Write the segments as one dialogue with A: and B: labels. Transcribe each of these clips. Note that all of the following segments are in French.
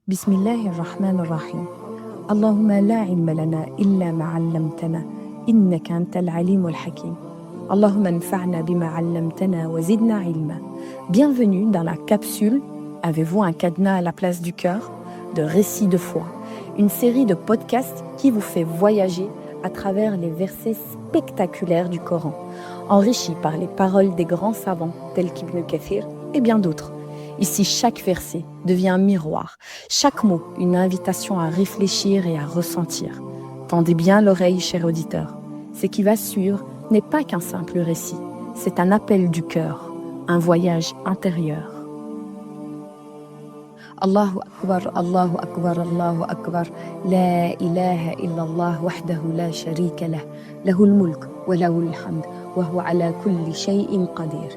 A: بسم الله الرحمن الرحيم. اللهم لا علم لنا إلا ما علمتنا إنك أنت العليم الحكيم. اللهم انفعنا بما علمتنا وزدنا علما. Bienvenue dans la capsule Avez-vous un cadenas à la place du cœur de Récits de foi, une série de podcasts qui vous fait voyager à travers les versets spectaculaires du Coran, enrichis par les paroles des grands savants tels qu'Ibn Kathir et bien d'autres. Ici, chaque verset devient un miroir, chaque mot une invitation à réfléchir et à ressentir. Tendez bien l'oreille, chers auditeurs. Ce qui va suivre n'est pas qu'un simple récit, c'est un appel du cœur, un voyage intérieur. Allahu Akbar, Allahu Akbar, Allahu Akbar, La ilaha illallah wahdahu la sharika lah, lahul mulk wa lahul hamd, wa huwa ala kulli shay'in qadir.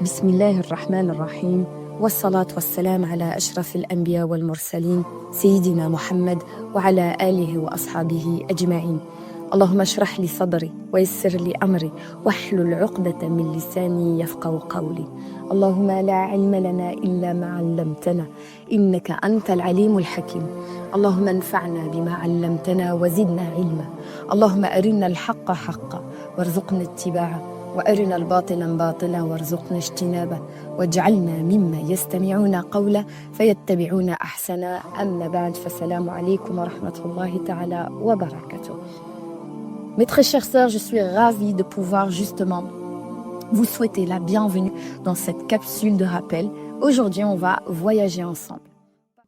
A: Bismillahir Rahmanir Rahim. والصلاة والسلام على أشرف الأنبياء والمرسلين سيدنا محمد وعلى آله وأصحابه أجمعين. اللهم اشرح لي صدري ويسر لي أمري واحلل عقدة من لساني يفقهوا قولي. اللهم لا علم لنا إلا ما علمتنا إنك أنت العليم الحكيم. اللهم انفعنا بما علمتنا وزدنا علما. اللهم أرنا الحق حقا وارزقنا اتباعه وأرنا الباطل باطلا وارزقنا اجتنابه واجعلنا مما يستمعون قولا فيتبعون أحسنا. أما بعد فالسلام عليكم ورحمة الله تعالى وبركاته. Mes très chères sœurs, je suis ravie de pouvoir justement vous souhaiter la bienvenue dans cette capsule de rappel. Aujourd'hui, on va voyager ensemble.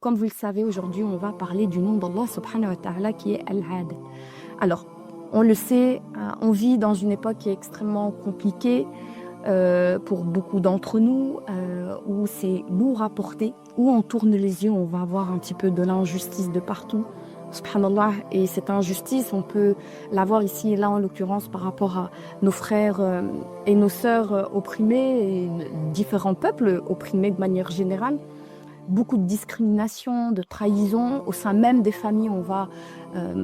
A: Comme vous le savez, aujourd'hui, on va parler du nom d'Allah subhanahu wa ta'ala qui est Al-Adl. Alors, on le sait, on vit dans une époque qui est extrêmement compliquée pour beaucoup d'entre nous, où c'est lourd à porter, où on tourne les yeux, on va voir un petit peu de l'injustice de partout, subhanallah, et cette injustice, on peut la voir ici et là en l'occurrence par rapport à nos frères et nos sœurs opprimés, et différents peuples opprimés de manière générale. Beaucoup de discrimination, de trahison. Au sein même des familles, on va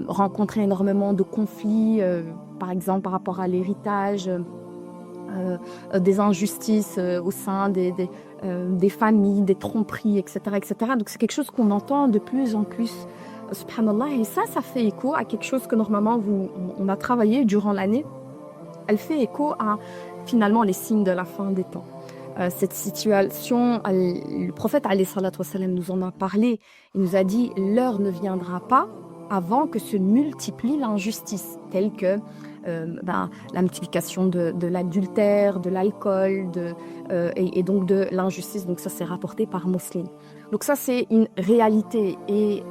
A: rencontrer énormément de conflits, par exemple par rapport à l'héritage, des injustices au sein des familles, des tromperies, etc., etc. Donc c'est quelque chose qu'on entend de plus en plus, subhanallah, et ça fait écho à quelque chose que normalement on a travaillé durant l'année. Elle fait écho à finalement les signes de la fin des temps. Cette situation, le prophète alayhi salatu wassalam nous en a parlé. Il nous a dit « L'heure ne viendra pas avant que se multiplie l'injustice », telle que la multiplication de l'adultère, de l'alcool et donc de l'injustice. Donc ça, c'est rapporté par Muslim. Donc ça, c'est une réalité et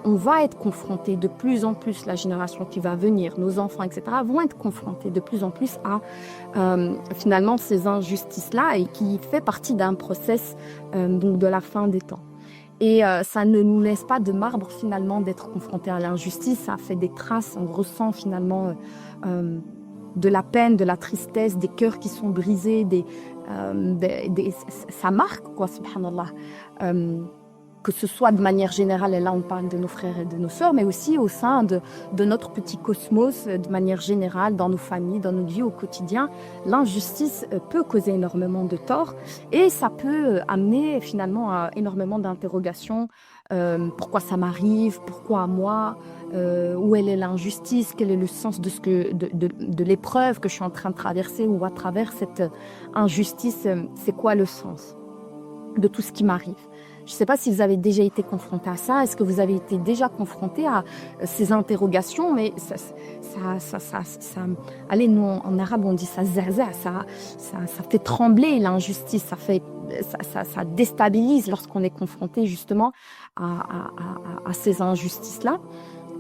A: on va être confronté de plus en plus, la génération qui va venir, nos enfants, etc., vont être confrontés de plus en plus à finalement ces injustices-là et qui fait partie d'un process donc de la fin des temps. Et ça ne nous laisse pas de marbre finalement d'être confrontés à l'injustice, ça fait des traces, on ressent finalement de la peine, de la tristesse, des cœurs qui sont brisés, ça marque quoi, subhanallah. Que ce soit de manière générale, et là on parle de nos frères et de nos sœurs, mais aussi au sein de notre petit cosmos, de manière générale, dans nos familles, dans notre vie au quotidien, l'injustice peut causer énormément de tort et ça peut amener finalement à énormément d'interrogations. Pourquoi ça m'arrive? Pourquoi moi? Où est l'injustice? Quel est le sens de l'épreuve que je suis en train de traverser ou à travers cette injustice? C'est quoi le sens de tout ce qui m'arrive? Je ne sais pas si vous avez déjà été confronté à ça. Est-ce que vous avez été déjà confronté à ces interrogations? Mais ça allez, nous en arabe on dit ça zaza, ça fait trembler l'injustice, ça déstabilise lorsqu'on est confronté justement à ces injustices-là.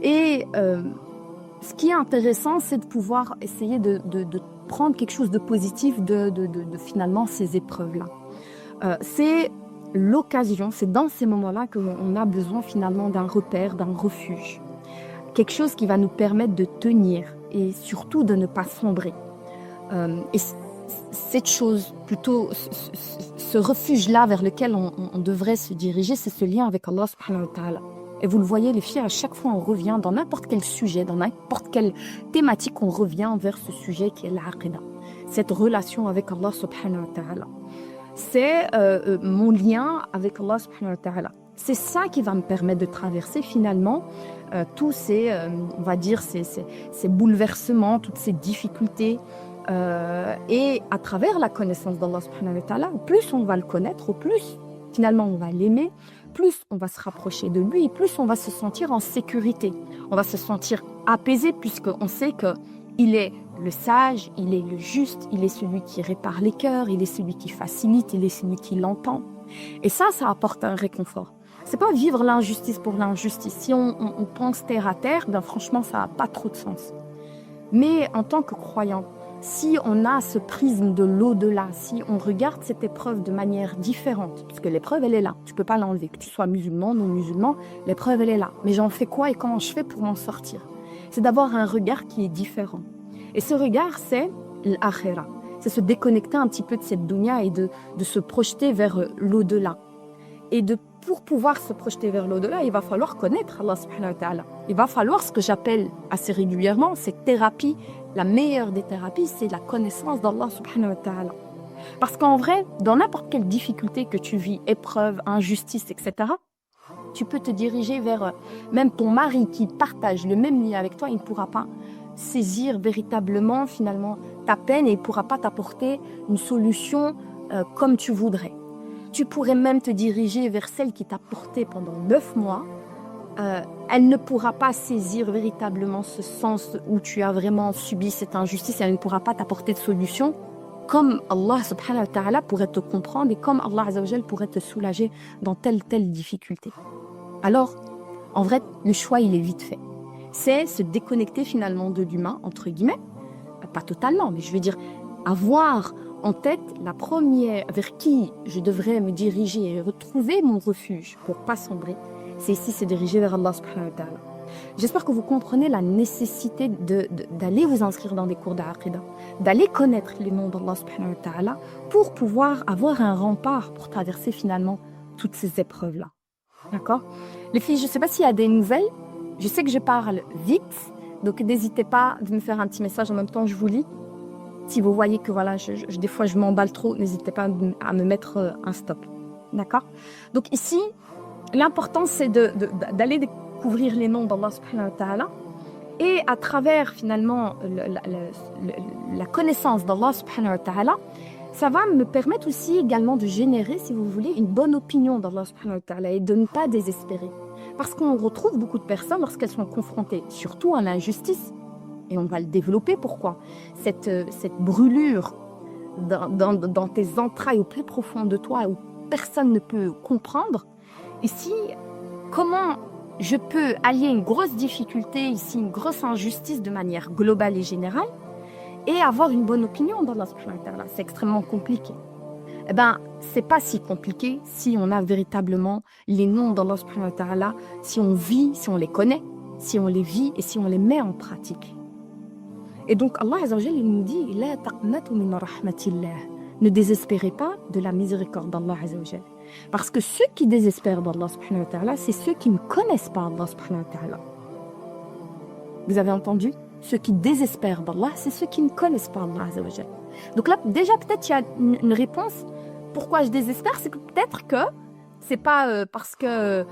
A: Et ce qui est intéressant, c'est de pouvoir essayer de prendre quelque chose de positif de finalement ces épreuves-là. C'est l'occasion, c'est dans ces moments-là qu'on a besoin finalement d'un repère, d'un refuge. Quelque chose qui va nous permettre de tenir et surtout de ne pas sombrer. Et cette chose, plutôt ce refuge-là vers lequel on devrait se diriger, c'est ce lien avec Allah subhanahu wa ta'ala. Et vous le voyez, les filles, à chaque fois on revient dans n'importe quel sujet, dans n'importe quelle thématique, on revient vers ce sujet qui est l'aqida. Cette relation avec Allah subhanahu wa ta'ala. C'est mon lien avec Allah subhanahu wa ta'ala.
B: C'est ça qui va me permettre de traverser finalement tous ces, on va dire, ces bouleversements, toutes ces difficultés. Et à travers la connaissance d'Allah subhanahu wa ta'ala, au plus on va le connaître, au plus finalement on va l'aimer, plus on va se rapprocher de lui, et plus on va se sentir en sécurité. On va se sentir apaisé puisqu'on sait qu'il est le sage, il est le juste, il est celui qui répare les cœurs, il est celui qui facilite, il est celui qui l'entend. Et ça apporte un réconfort. C'est pas vivre l'injustice pour l'injustice. Si on pense terre à terre, ben franchement, ça n'a pas trop de sens. Mais en tant que croyant, si on a ce prisme de l'au-delà, si on regarde cette épreuve de manière différente, parce que l'épreuve, elle est là, tu ne peux pas l'enlever, que tu sois musulman, non musulman, l'épreuve, elle est là. Mais j'en fais quoi et comment je fais pour m'en sortir? C'est d'avoir un regard qui est différent. Et ce regard, c'est l'akhira. C'est se déconnecter un petit peu de cette dunya et de se projeter vers l'au-delà. Et pour pouvoir se projeter vers l'au-delà, il va falloir connaître Allah subhanahu wa ta'ala. Il va falloir ce que j'appelle assez régulièrement cette thérapie. La meilleure des thérapies, c'est la connaissance d'Allah subhanahu wa ta'ala. Parce qu'en vrai, dans n'importe quelle difficulté que tu vis, épreuve, injustice, etc., tu peux te diriger vers même ton mari qui partage le même lit avec toi, il ne pourra pas saisir véritablement finalement ta peine et il ne pourra pas t'apporter une solution comme tu voudrais. Tu pourrais même te diriger vers celle qui t'a porté pendant 9 mois. Elle ne pourra pas saisir véritablement ce sens où tu as vraiment subi cette injustice et elle ne pourra pas t'apporter de solution comme Allah subhanahu wa ta'ala pourrait te comprendre et comme Allah azza wa jal pourrait te soulager dans telle difficulté. Alors, en vrai, le choix, il est vite fait. C'est se déconnecter finalement de l'humain, entre guillemets, pas totalement, mais je veux dire, avoir en tête la première vers qui je devrais me diriger et retrouver mon refuge pour pas sombrer, c'est ici se diriger vers Allah subhanahu wa ta'ala. J'espère que vous comprenez la nécessité d'aller vous inscrire dans des cours d'Aqida, d'aller connaître les noms d'Allah subhanahu wa ta'ala pour pouvoir avoir un rempart pour traverser finalement toutes ces épreuves-là. D'accord? Les filles, je ne sais pas s'il y a des nouvelles. Je sais que je parle vite, donc n'hésitez pas de me faire un petit message en même temps, je vous lis. Si vous voyez que voilà, des fois je m'emballe trop, n'hésitez pas à me mettre un stop. D'accord? Donc ici, l'important c'est d'aller découvrir les noms d'Allah subhanahu wa ta'ala et à travers finalement la connaissance d'Allah subhanahu wa ta'ala, ça va me permettre aussi également de générer, si vous voulez, une bonne opinion d'Allah subhanahu wa ta'ala et de ne pas désespérer. Parce qu'on retrouve beaucoup de personnes lorsqu'elles sont confrontées surtout à l'injustice, et on va le développer, pourquoi cette brûlure dans tes entrailles au plus profond de toi où personne ne peut comprendre. Ici, comment je peux allier une grosse difficulté, ici une grosse injustice de manière globale et générale et avoir une bonne opinion d'Allah subhanahu wa ta'ala? C'est extrêmement compliqué. Eh bien, c'est pas si compliqué si on a véritablement les noms d'Allah subhanahu wa ta'ala, si on vit, si on les connaît, si on les vit et si on les met en pratique. Et donc Allah azza wa jalla, il nous dit la taqnatu min rahmatillah. Ne désespérez pas de la miséricorde d'Allah azza wa jalla. Parce que ceux qui désespèrent d'Allah subhanahu wa ta'ala, c'est ceux qui ne connaissent pas Allah subhanahu wa ta'ala. Vous avez entendu? Ceux qui désespèrent d'Allah, c'est ceux qui ne connaissent pas Allah azza wa jalla. Donc là, déjà peut-être il y a une réponse. Pourquoi je désespère? C'est que peut-être que c'est pas parce que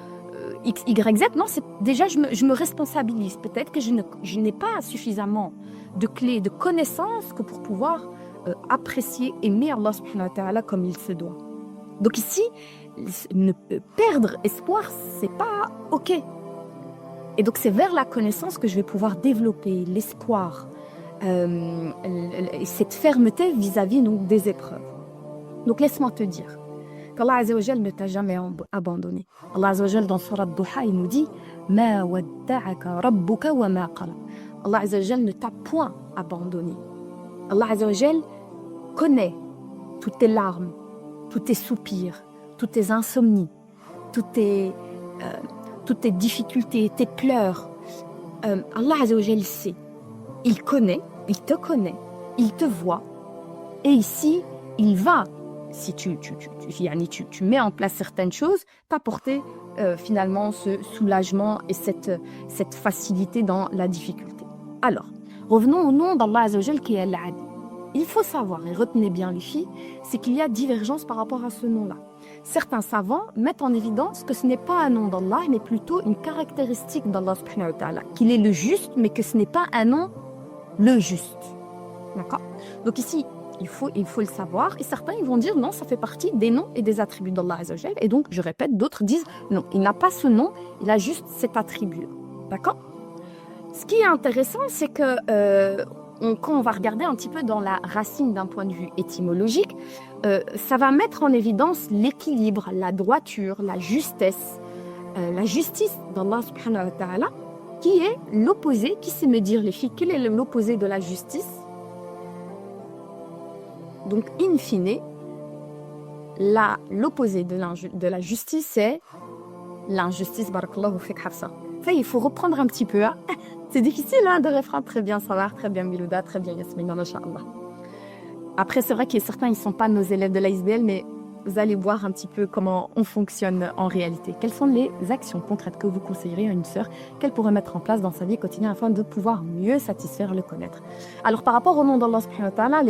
B: X, Y, Z, non, c'est déjà je me responsabilise. Peut-être que je n'ai pas suffisamment de clés, de connaissances que pour pouvoir apprécier, aimer Allah subhanahu wa ta'ala comme il se doit. Donc ici, ne perdre espoir, c'est pas OK. Et donc c'est vers la connaissance que je vais pouvoir développer l'espoir et cette fermeté vis-à-vis donc, des épreuves. Donc laisse-moi te dire qu'Allah azza wa jalla ne t'a jamais abandonné. Allah azza wa jalla dans Surat Duha, il nous dit Ma wadda'aka rabbuka wa ma qala. Allah azza wa jalla ne t'a point abandonné. Allah azza wa jalla connaît toutes tes larmes, tous tes soupirs, toutes tes insomnies, toutes tes difficultés, tes pleurs. Allah azza wa jalla sait. Il connaît, il te connaît, il te voit. Et ici, il va, si tu mets en place certaines choses, t'apporter finalement ce soulagement et cette facilité dans la difficulté. Alors, revenons au nom d'Allah azza wa jalla qui est Al-Adi. Il faut savoir, et retenez bien les filles, c'est qu'il y a divergence par rapport à ce nom-là. certains savants mettent en évidence que ce n'est pas un nom d'Allah, mais plutôt une caractéristique d'Allah subhanahu wa ta'ala, qu'il est le juste, mais que ce n'est pas un nom le juste. D'accord? Donc ici, il faut le savoir. Et certains, ils vont dire non, ça fait partie des noms et des attributs d'Allah Azza wa Jal. Et donc, je répète, d'autres disent non, il n'a pas ce nom, il a juste cet attribut. D'accord? Ce qui est intéressant, c'est que quand on va regarder un petit peu dans la racine d'un point de vue étymologique, ça va mettre en évidence l'équilibre, la droiture, la justesse, la justice d'Allah subhanahu wa ta'ala, qui est l'opposé, qui sait me dire les filles, quel est l'opposé de la justice? Donc, in fine, l'opposé de la justice, c'est l'injustice. Barakallahu fik Hafsa. Enfin, il faut reprendre un petit peu. Hein. C'est difficile de reprendre. Très bien Salah, très bien Milouda, très bien Yasmina, masha'Allah. Après, c'est vrai qu'il y a certains, ils ne sont pas nos élèves de l'ASBL, mais vous allez voir un petit peu comment on fonctionne en réalité. Quelles sont les actions concrètes que vous conseillerez à une sœur qu'elle pourrait mettre en place dans sa vie quotidienne afin de pouvoir mieux satisfaire le connaître? Alors, par rapport au nom d'Allah subhanahu wa ta'ala,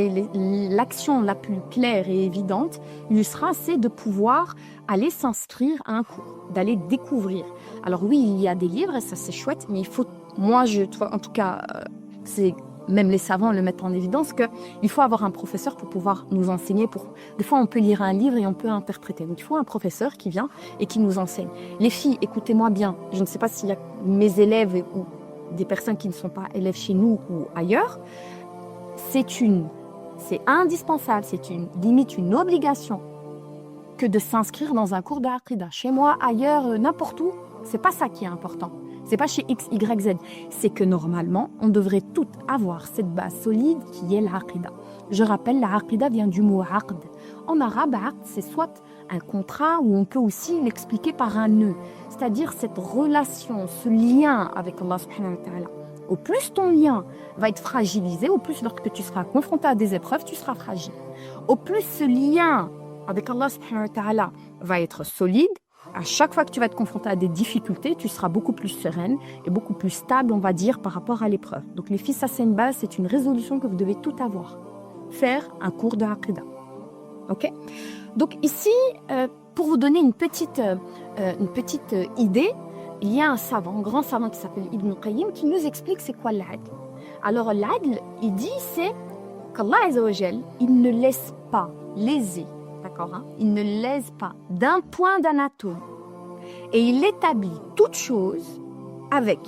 B: l'action la plus claire et évidente, il sera, c'est de pouvoir aller s'inscrire à un cours, d'aller découvrir. Alors oui, il y a des livres, et ça c'est chouette, mais il faut, en tout cas, c'est... Même les savants le mettent en évidence qu'il faut avoir un professeur pour pouvoir nous enseigner. Des fois, on peut lire un livre et on peut interpréter. Donc, il faut un professeur qui vient et qui nous enseigne. Les filles, écoutez-moi bien. Je ne sais pas s'il y a mes élèves ou des personnes qui ne sont pas élèves chez nous ou ailleurs. C'est indispensable, c'est limite une obligation que de s'inscrire dans un cours d'Aqida. Chez moi, ailleurs, n'importe où, c'est pas ça qui est important. C'est pas chez X, Y, Z. C'est que normalement, on devrait toutes avoir cette base solide qui est l'aqida. Je rappelle, l'aqida vient du mot aqd. En arabe, aqd, c'est soit un contrat ou on peut aussi l'expliquer par un nœud. C'est-à-dire cette relation, ce lien avec Allah subhanahu wa ta'ala. Au plus ton lien va être fragilisé, au plus lorsque tu seras confronté à des épreuves, tu seras fragile. Au plus ce lien avec Allah subhanahu wa ta'ala va être solide, à chaque fois que tu vas être confronté à des difficultés, tu seras beaucoup plus sereine et beaucoup plus stable, on va dire, par rapport à l'épreuve. Donc les filles, ça c'est une base, c'est une résolution que vous devez tout avoir. Faire un cours de Aqida. Ok? Donc ici, pour vous donner une petite idée, il y a un grand savant qui s'appelle Ibn Qayyim qui nous explique c'est quoi l'adl. Alors l'adl, il dit c'est qu'Allah Azza wa Jal, il ne laisse pas léser. D'accord, hein? Il ne lèse pas d'un point d'anatome et il établit toute chose avec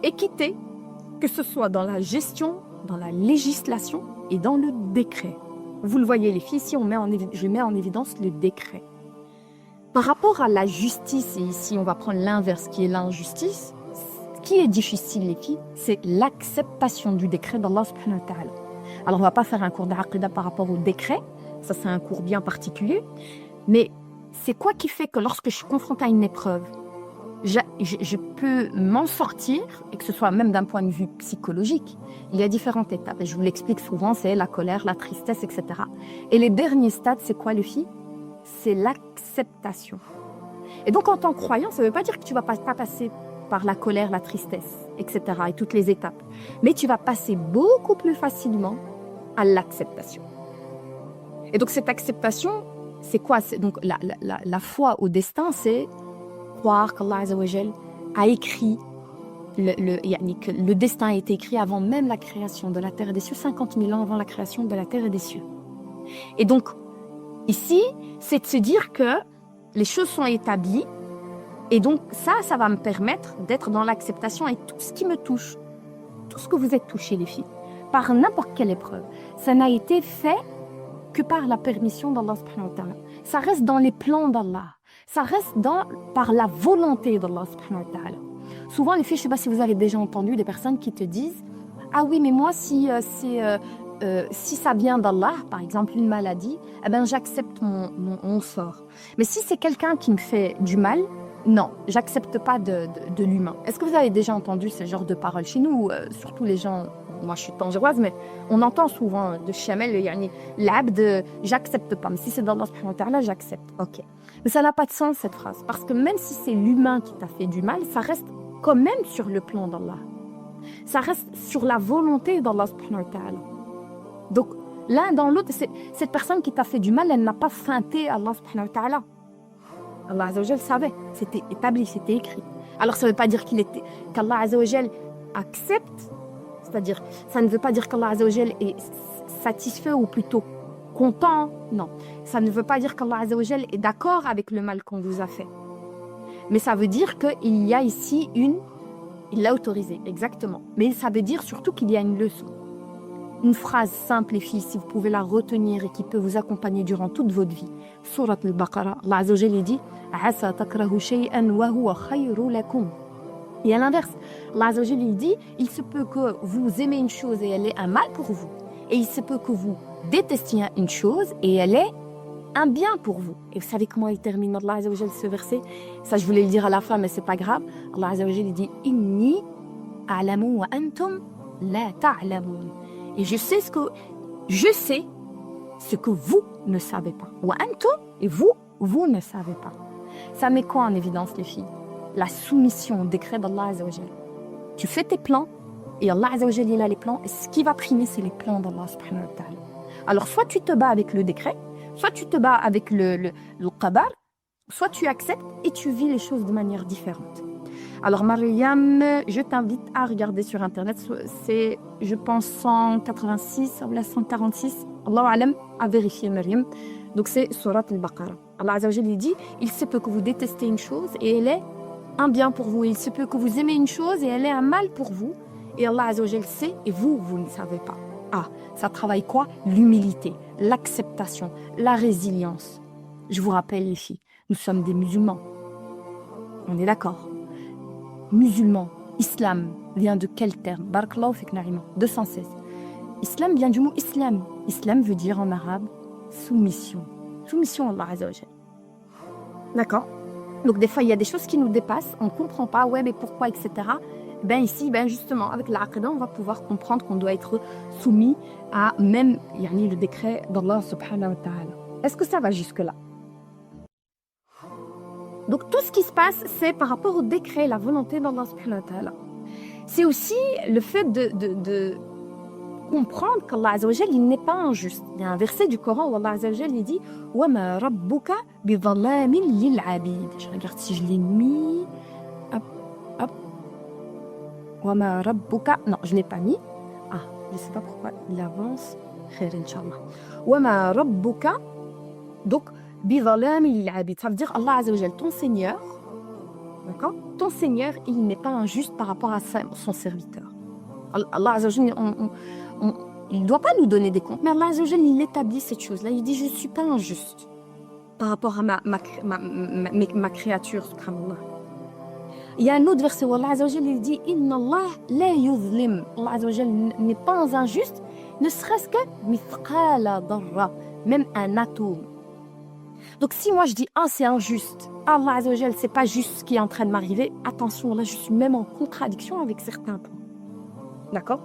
B: équité, que ce soit dans la gestion, dans la législation et dans le décret. Vous le voyez les filles, ici je mets en évidence le décret. Par rapport à la justice, et ici on va prendre l'inverse qui est l'injustice, ce qui est difficile les filles, c'est l'acceptation du décret d'Allah subhanahu wa ta'ala. Alors on ne va pas faire un cours d'Aqida par rapport au décret, ça c'est un cours bien particulier, mais c'est quoi qui fait que lorsque je suis confrontée à une épreuve, je peux m'en sortir, et que ce soit même d'un point de vue psychologique. Il y a différentes étapes, et je vous l'explique souvent, c'est la colère, la tristesse, etc. Et les derniers stades, c'est quoi les filles? C'est l'acceptation. Et donc en tant que croyant, ça ne veut pas dire que tu ne vas pas passer par la colère, la tristesse, etc. et toutes les étapes, mais tu vas passer beaucoup plus facilement à l'acceptation. Et donc cette acceptation, c'est quoi? C'est donc la foi au destin, c'est croire qu'Allah Azza wa Jal a écrit, que le destin a été écrit avant même la création de la terre et des cieux, 50 000 ans avant la création de la terre et des cieux. Et donc, ici, c'est de se dire que les choses sont établies, et donc ça va me permettre d'être dans l'acceptation et tout ce qui me touche, tout ce que vous êtes touchés les filles, par n'importe quelle épreuve, ça n'a été fait que par la permission d'Allah subhanahu wa ta'ala. Ça reste dans les plans d'Allah. Ça reste par la volonté d'Allah subhanahu wa ta'ala. Souvent, les filles, je ne sais pas si vous avez déjà entendu des personnes qui te disent « Ah oui, mais moi, si ça vient d'Allah, par exemple une maladie, eh ben, j'accepte mon sort. Mais si c'est quelqu'un qui me fait du mal, non, j'accepte pas de l'humain. » Est-ce que vous avez déjà entendu ce genre de paroles? Chez nous, surtout les gens... Moi, je suis tangiroise, mais on entend souvent de Chamel, l'abd, j'accepte pas. Mais si c'est d'Allah subhanahu wa ta'ala, j'accepte. Ok. Mais ça n'a pas de sens, cette phrase. Parce que même si c'est l'humain qui t'a fait du mal, ça reste quand même sur le plan d'Allah. Ça reste sur la volonté d'Allah subhanahu wa ta'ala. Donc, l'un dans l'autre, cette personne qui t'a fait du mal, elle n'a pas feinté Allah subhanahu wa ta'ala. Allah Azza wa Jal savait, c'était établi, c'était écrit. Alors ça ne veut pas dire qu'Allah Azza wa Jal accepte, c'est-à-dire, ça ne veut pas dire qu'Allah Azza wa Jal est satisfait ou plutôt content, non. Ça ne veut pas dire qu'Allah Azza wa Jal est d'accord avec le mal qu'on vous a fait. Mais ça veut dire qu'il y a ici il l'a autorisé, exactement. Mais ça veut dire surtout qu'il y a une leçon. Une phrase simple et fille, si vous pouvez la retenir et qui peut vous accompagner durant toute votre vie. Surat al-Baqarah, Allah Azza wa Jal dit « Asa takrahu shay'an wa huwa khayru lakum » Et à l'inverse, Allah Azza wa Jal dit « Il se peut que vous aimez une chose et elle est un mal pour vous. Et il se peut que vous détestiez une chose et elle est un bien pour vous. » Et vous savez comment il termine Allah Azza wa Jal ce verset? Ça, je voulais le dire à la fin, mais c'est pas grave. Allah Azza wa Jal dit « Inni a'lamu wa antum la ta'lamun » Et je sais ce que vous ne savez pas. Wa antum, et vous ne savez pas. Ça met quoi en évidence, les filles? La soumission au décret d'Allah Azza wa Jal. Tu fais tes plans, et Allah Azza wa Jal, il a les plans, et ce qui va primer, c'est les plans d'Allah subhanahu wa ta'ala. Alors, soit tu te bats avec le décret, soit tu te bats avec le qadar, soit tu acceptes et tu vis les choses de manière différente. Alors, Mariam, je t'invite à regarder sur Internet. C'est, je pense, 186 ou 146. Allahu alam, à vérifier, Mariam. Donc, c'est Surat al-Baqarah. Allah Azza wa Jalla dit « Il se peut que vous détestez une chose et elle est un bien pour vous. Il se peut que vous aimez une chose et elle est un mal pour vous. Et Allah Azza wa Jalla sait et vous ne savez pas. » Ah, ça travaille quoi? L'humilité, l'acceptation, la résilience. Je vous rappelle, les filles, nous sommes des musulmans. On est d'accord? Musulman, islam vient de quel terme? Barakallahu fik Naïma, 216. Islam vient du mot islam. Islam veut dire en arabe soumission. Soumission à Allah Azza wa Jalla. D'accord? Donc des fois, il y a des choses qui nous dépassent, on ne comprend pas, ouais, mais pourquoi, etc. Ben ici, ben justement, avec l'aqida, on va pouvoir comprendre qu'on doit être soumis à même le décret d'Allah subhanahu wa ta'ala. Est-ce que ça va jusque-là? Donc tout ce qui se passe, c'est par rapport au décret, la volonté d'Allah subhanahu wa ta'ala. C'est aussi le fait de comprendre qu'Allah Azza wa Jal, il n'est pas injuste. Il y a un verset du Coran où Allah Azza wa Jal, il dit « Wa ma rabbuka bi dhallamin lil abid » Je regarde si je l'ai mis. Hop, hop. « Wa ma rabbuka » Non, je ne l'ai pas mis. Ah, je ne sais pas pourquoi il avance. Khair, Inch'Allah. « Wa ma rabbuka » Donc, bi dhallamin lil abid. Ça veut dire Allah Azza wa Jal, ton Seigneur, d'accord? Ton Seigneur, il n'est pas injuste par rapport à son serviteur. Allah Azza wa Jal, il ne doit pas nous donner des comptes, mais Allah Azza wa Jal, il établit cette chose-là. Il dit, je ne suis pas injuste par rapport à ma créature, subhanallah. Il y a un autre verset où Allah Azza wa Jal, il dit, Inna Allah la yuzlim. Allah Azza wa Jal n'est pas injuste, ne serait-ce que mithqala darra, même un atome. Donc si moi je dis, c'est injuste, Allah Azza wa Jal, c'est pas juste ce qui est en train de m'arriver, attention, là je suis même en contradiction avec certains points. D'accord?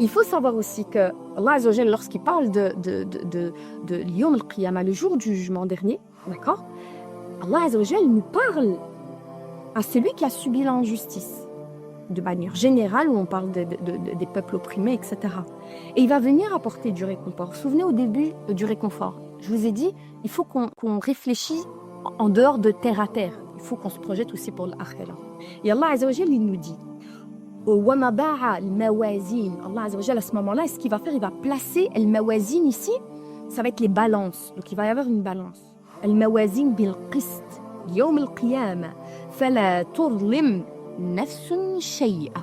B: Il faut savoir aussi que Allah Azza wa Jal, lorsqu'il parle de Yawm al-Qiyamah, le jour du jugement dernier, d'accord? Allah Azza wa Jal nous parle à celui qui a subi l'injustice, de manière générale, où on parle des peuples opprimés, etc. Et il va venir apporter du réconfort. Vous vous souvenez au début du réconfort? Je vous ai dit, il faut qu'on réfléchisse en dehors de terre à terre. Il faut qu'on se projette aussi pour l'akhira. Et Allah Azza wa Jal, il nous dit, Allah Azza wa Jal, à ce moment-là, ce qu'il va faire, il va placer al-mawazin ici, ça va être les balances. Donc il va y avoir une balance. Al-mawazin bil-qist, yawm al-qiyamah, fala turlim nafsun shay'a.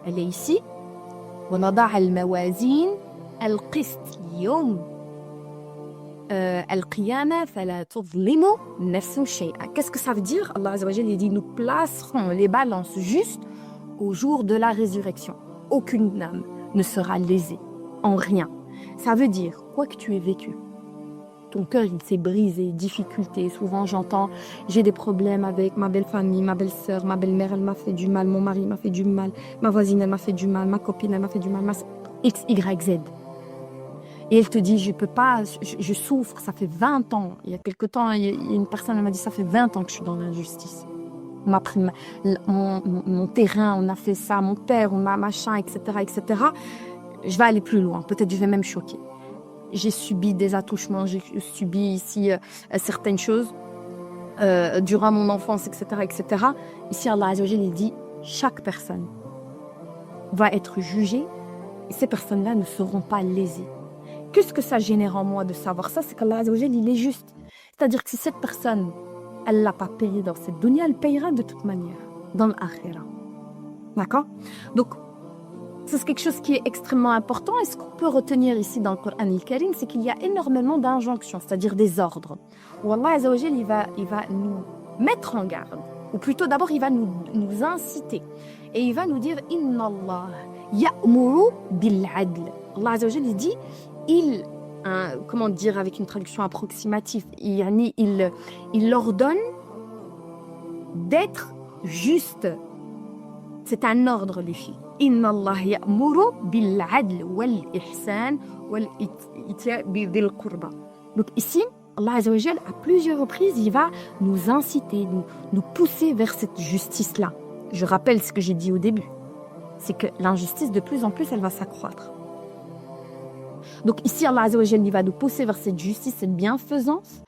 B: Elle est ici. ونضع الموازين القسط يوم القيامة فلا تظلم نفس شيئا. Qu'est-ce que ça veut dire? Allah Azza wa Jal, il dit, nous placerons les balances justes au jour de la résurrection. Aucune âme ne sera lésée, en rien. Ça veut dire, quoi que tu aies vécu, ton cœur il s'est brisé, difficulté. Souvent j'entends, j'ai des problèmes avec ma belle famille, ma belle sœur, ma belle-mère elle m'a fait du mal, mon mari m'a fait du mal, ma voisine elle m'a fait du mal, ma copine elle m'a fait du mal, X, Y, Z. Et elle te dit, je peux pas, je souffre, ça fait 20 ans. Il y a quelque temps, il y a une personne elle m'a dit, ça fait 20 ans que je suis dans l'injustice. On m'a pris mon terrain, on a fait ça, mon père, on m'a machin, etc., etc. Je vais aller plus loin, peut-être je vais même choquer. J'ai subi des attouchements, j'ai subi ici certaines choses. durant mon enfance, etc., etc. Ici, Allah Azza wa Jal, il dit chaque personne va être jugée et ces personnes-là ne seront pas lésées. Qu'est-ce que ça génère en moi de savoir ça? C'est qu'Allah Azza wa Jal, il est juste. C'est-à-dire que si cette personne, elle ne l'a pas payé dans cette dunya, elle payera de toute manière dans l'akhira. D'accord? Donc, c'est quelque chose qui est extrêmement important. Et ce qu'on peut retenir ici dans le Coran al-Karim, c'est qu'il y a énormément d'injonctions, c'est-à-dire des ordres. Où Allah Azza wa Jal, il va nous mettre en garde. Ou plutôt, d'abord, il va nous inciter. Et il va nous dire « Inna Allah ya'muru bil-'adl ». Allah Azza wa Jal, il dit comment dire avec une traduction approximative, il ordonne d'être juste. C'est un ordre, les filles. Inna Allah ya'muru bil-'adl wal-ihsan wal-ita' bidhil qurba. Donc ici, Allah Azza wa Jal, à plusieurs reprises, il va nous inciter, nous pousser vers cette justice-là. Je rappelle ce que j'ai dit au début. C'est que l'injustice, de plus en plus, elle va s'accroître. Donc ici, Allah Azza wa Jal, il va nous pousser vers cette justice, cette bienfaisance.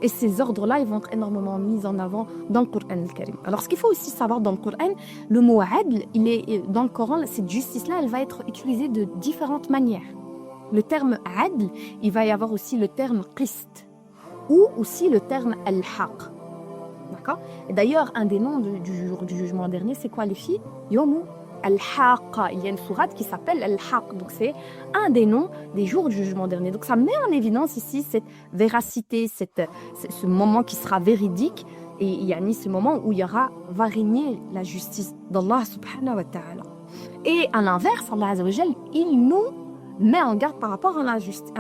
B: Et ces ordres-là, ils vont être énormément mis en avant dans le Coran al-Karim. Alors, ce qu'il faut aussi savoir dans le Coran, le mot adl, dans le Coran, cette justice-là, elle va être utilisée de différentes manières. Le terme adl, il va y avoir aussi le terme qist, ou aussi le terme al-haq. D'accord? Et d'ailleurs, un des noms du jour du jugement dernier, c'est quoi les filles? Yomu al-haqqa. Il y a une sourate qui s'appelle al-haq. Donc c'est un des noms des jours du jugement dernier. Donc ça met en évidence ici cette véracité, ce moment qui sera véridique. Et il y a ce moment où va régner la justice d'Allah subhanahu wa ta'ala. Et à l'inverse, Allah Azza wa Jal, il nous met en garde par rapport à l'injustice.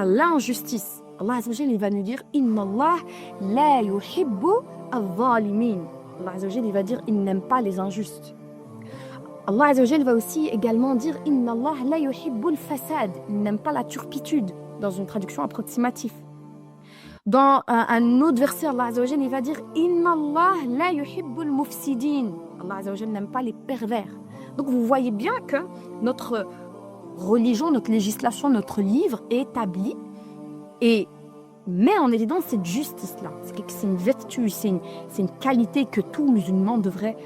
B: Allah Azza wa Jal, il va nous dire « Inna Allah la yuhibbu al-zalimin ». Allah Azza wa Jal, il va dire « Il n'aime pas les injustes ». Allah Azza wa Jal va aussi également dire « Inna Allah la yuhibbu al-fasad ». Il n'aime pas la turpitude, dans une traduction approximative. Dans un autre verset, Allah Azza wa Jal, il va dire « Inna Allah la yuhibbu al-mufsidin ». Allah Azza wa Jal n'aime pas les pervers. Donc vous voyez bien que notre religion, notre législation, notre livre est établi et met en évidence cette justice-là. C'est une vertu, c'est une qualité que tout musulman devrait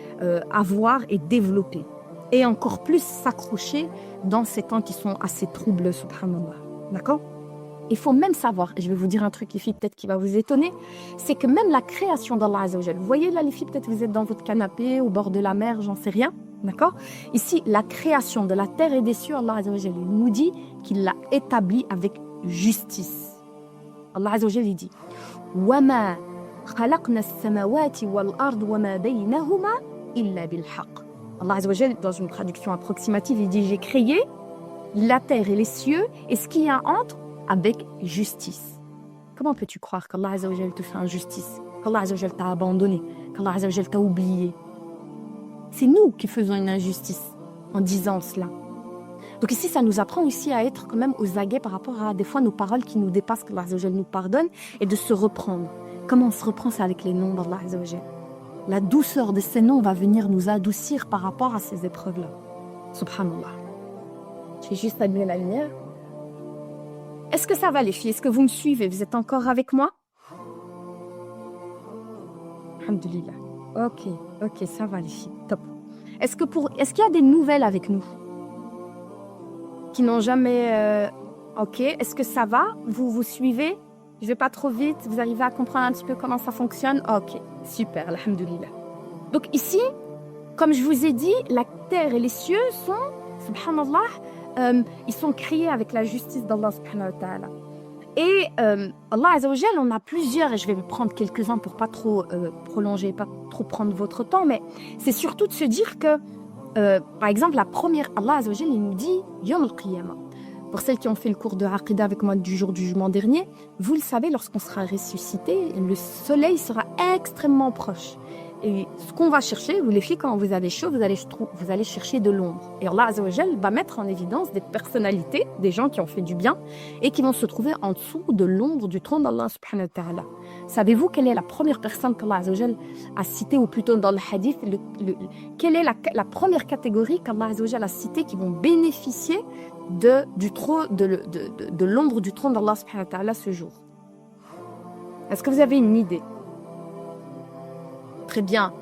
B: avoir et développer. Et encore plus s'accrocher dans ces temps qui sont assez troubles, subhanallah. D'accord? Il faut même savoir, et je vais vous dire un truc, les filles, peut-être qui va vous étonner, c'est que même la création d'Allah Azza wa Jal, vous voyez là, les filles, peut-être vous êtes dans votre canapé, au bord de la mer, j'en sais rien. D'accord? Ici, la création de la terre et des cieux, Allah Azza wa Jal nous dit qu'il l'a établi avec justice. Allah Azza wa Jal dit وَمَا خَلَقْنَا السَّمَوَاتِ وَالْأَرْضِ وَمَا بَيْنَهُمَا إِلَّا بِالْحَقِّ. Allah Azza wa Jal, dans une traduction approximative, il dit « J'ai créé la terre et les cieux et ce qu'il y a entre avec justice ». Comment peux-tu croire qu'Allah Azza wa Jal te fait injustice, qu'Allah Azza wa Jal t'a abandonné, qu'Allah Azza wa Jal t'a oublié? C'est nous qui faisons une injustice en disant cela. Donc ici, ça nous apprend aussi à être quand même aux aguets par rapport à des fois nos paroles qui nous dépassent, que Allah Azza wa Jal nous pardonne, et de se reprendre. Comment on se reprend? C'est avec les noms d'Allah Azza wa Jal. La douceur de ces noms va venir nous adoucir par rapport à ces épreuves-là. Subhanallah. Je vais juste allumer la lumière. Est-ce que ça va les filles? Est-ce que vous me suivez? Vous êtes encore avec moi? Alhamdulillah. Ok, ça va les filles. Top. Est-ce qu'il y a des nouvelles avec nous? Qui n'ont jamais... Ok, est-ce que ça va? Vous suivez? Je vais pas trop vite? Vous arrivez à comprendre un petit peu comment ça fonctionne? Ok, super, alhamdulillah. Donc ici, comme je vous ai dit, la terre et les cieux sont, subhanallah, ils sont créés avec la justice d'Allah subhanahu wa ta'ala. Et Allah Azza wa Jal, on a plusieurs, et je vais prendre quelques-uns pour pas trop prolonger, pas trop prendre votre temps, mais c'est surtout de se dire que, par exemple, la première, Allah Azza wa Jal, il nous dit Yawm al-Qiyamah. Pour celles qui ont fait le cours de Aqidah avec moi du jour du jugement dernier, vous le savez, lorsqu'on sera ressuscité, le soleil sera extrêmement proche. Et ce qu'on va chercher, vous les filles, quand vous avez chaud, vous allez chercher de l'ombre. Et Allah Azza wa Jal va mettre en évidence des personnalités, des gens qui ont fait du bien et qui vont se trouver en dessous de l'ombre du trône d'Allah subhanahu wa ta'ala. Savez-vous quelle est la première personne qu'Allah Azza wa Jal a citée, ou plutôt dans le hadith, quelle est la première catégorie qu'Allah Azza wa Jal a citée qui vont bénéficier de l'ombre du trône d'Allah subhanahu wa ta'ala ce jour? Est-ce que vous avez une idée? très bien.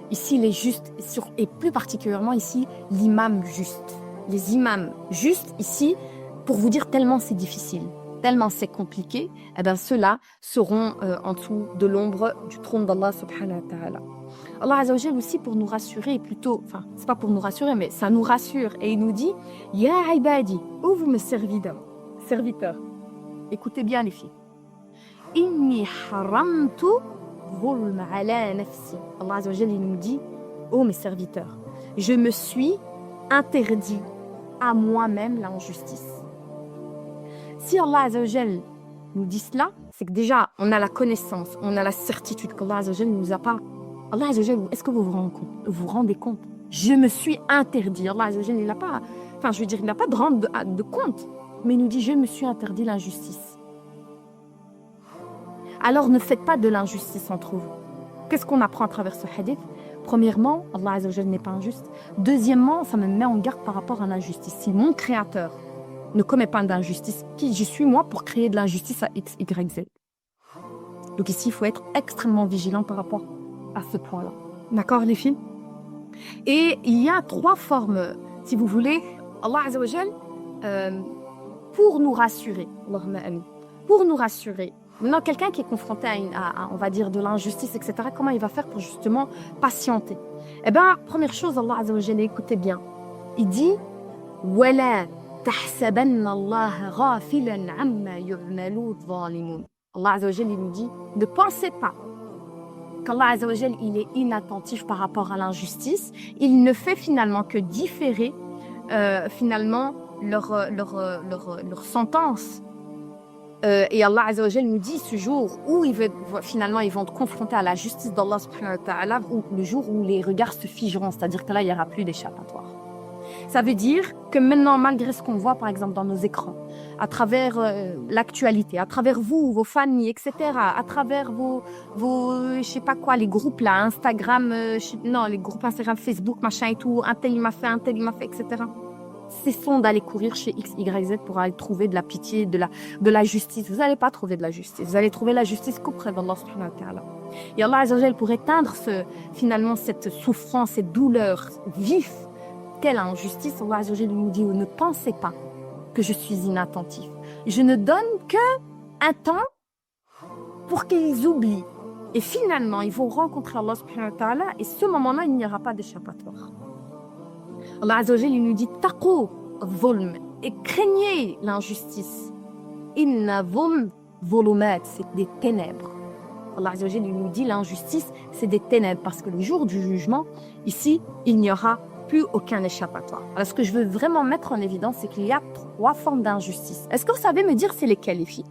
B: Ici, les justes, et plus particulièrement ici, l'imam juste. Les imams justes, ici, pour vous dire tellement c'est difficile, tellement c'est compliqué, eh bien ceux-là seront en dessous de l'ombre du trône d'Allah subhanahu wa ta'ala. Allah Azza wa Jal aussi pour nous rassurer, plutôt, enfin, c'est pas pour nous rassurer, mais ça nous rassure. Et il nous dit, Ya ibadi, ô vous mes serviteurs, écoutez bien les filles. Inni haramtu zulma ala nafsi. Allah Azza wa Jal, il nous dit, ô mes serviteurs, je me suis interdit à moi-même l'injustice. Si Allah Azza wa Jal nous dit cela, c'est que déjà, on a la connaissance, on a la certitude qu'Allah Azza wa Jal ne nous a pas. Allah Azza wa Jal, est-ce que vous rendez compte? Je me suis interdit. Allah Azza wa Jal, il n'a pas, enfin, je veux dire, il n'a pas de rendre de compte, mais il nous dit, je me suis interdit l'injustice. Alors, ne faites pas de l'injustice entre vous. Qu'est-ce qu'on apprend à travers ce hadith? Premièrement, Allah Azza wa Jal n'est pas injuste. Deuxièmement, ça me met en garde par rapport à l'injustice. Si mon créateur ne commet pas d'injustice, qui je suis moi pour créer de l'injustice à X, Y, Z? Donc ici, il faut être extrêmement vigilant par rapport à ce point-là. D'accord, les filles? Et il y a 3 formes, si vous voulez, Allah Azza wa Jal, pour nous rassurer. Allahumma amin. Pour nous rassurer. Maintenant, quelqu'un qui est confronté à, on va dire, de l'injustice, etc., comment il va faire pour justement patienter? Eh bien, première chose, Allah Azza wa Jal, écoutez bien. Il dit « Wala tahsabanna Allah ghafilan amma yu'malu zalimun » Allah Azza wa Jal, il nous dit « Ne pensez pas qu'Allah Azza wa Jal, il est inattentif par rapport à l'injustice. Il ne fait finalement que différer finalement leur sentence. Et Allah Azza wa Jal nous dit ce jour où finalement ils vont être confrontés à la justice d'Allah subhanahu wa ta'ala, ou le jour où les regards se figeront, c'est-à-dire que là il n'y aura plus d'échappatoire. Ça veut dire que maintenant, malgré ce qu'on voit par exemple dans nos écrans, à travers l'actualité, à travers vous, vos familles, etc., à travers vos je sais pas quoi, les groupes là, Instagram, les groupes Instagram, Facebook, machin et tout, un tel il m'a fait, etc. Cessons d'aller courir chez X, Y, Z pour aller trouver de la pitié, de la justice. Vous n'allez pas trouver de la justice. Vous allez trouver la justice qu'auprès d'Allah subhanahu wa ta'ala. Et Allah Azza wa Jal, pour éteindre finalement cette souffrance, cette douleur vive, quelle injustice, Allah Azza wa Jal nous dit, ne pensez pas que je suis inattentif. Je ne donne qu'un temps pour qu'ils oublient. Et finalement, ils vont rencontrer Allah subhanahu wa ta'ala, et ce moment-là, il n'y aura pas d'échappatoire. Allah Azza wa Jal, il nous dit taqu zulm, et craignez l'injustice. Inna zulumat, c'est des ténèbres. Allah Azza wa Jal, il nous dit l'injustice, c'est des ténèbres, parce que le jour du jugement, ici, il n'y aura plus aucun échappatoire. Alors, ce que je veux vraiment mettre en évidence, c'est qu'il y a 3 formes d'injustice. Est-ce que vous savez me dire c'est lesquelles, les filles?